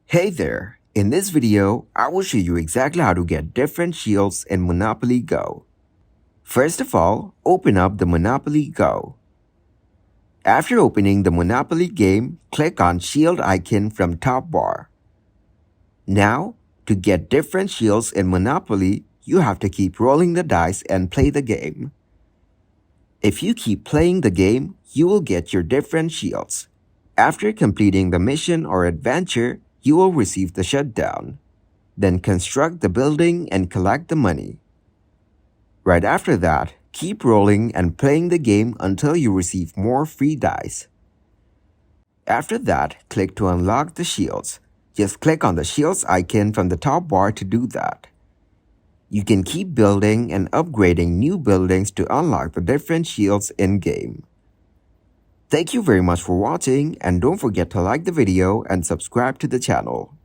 Hey there! In this video, I will show you exactly how to get different shields in Monopoly Go. First of all, open up the Monopoly Go. After opening the Monopoly game, click on Shield icon from top bar. Now, to get different shields in Monopoly, you have to keep rolling the dice and play the game. If you keep playing the game, you will get your different shields. After completing the mission or adventure, you will receive the shutdown. Then construct the building and collect the money. Right after that, keep rolling and playing the game until you receive more free dice. After that, click to unlock the shields. Just click on the shields icon from the top bar to do that. You can keep building and upgrading new buildings to unlock the different shields in-game. Thank you very much for watching, and don't forget to like the video and subscribe to the channel.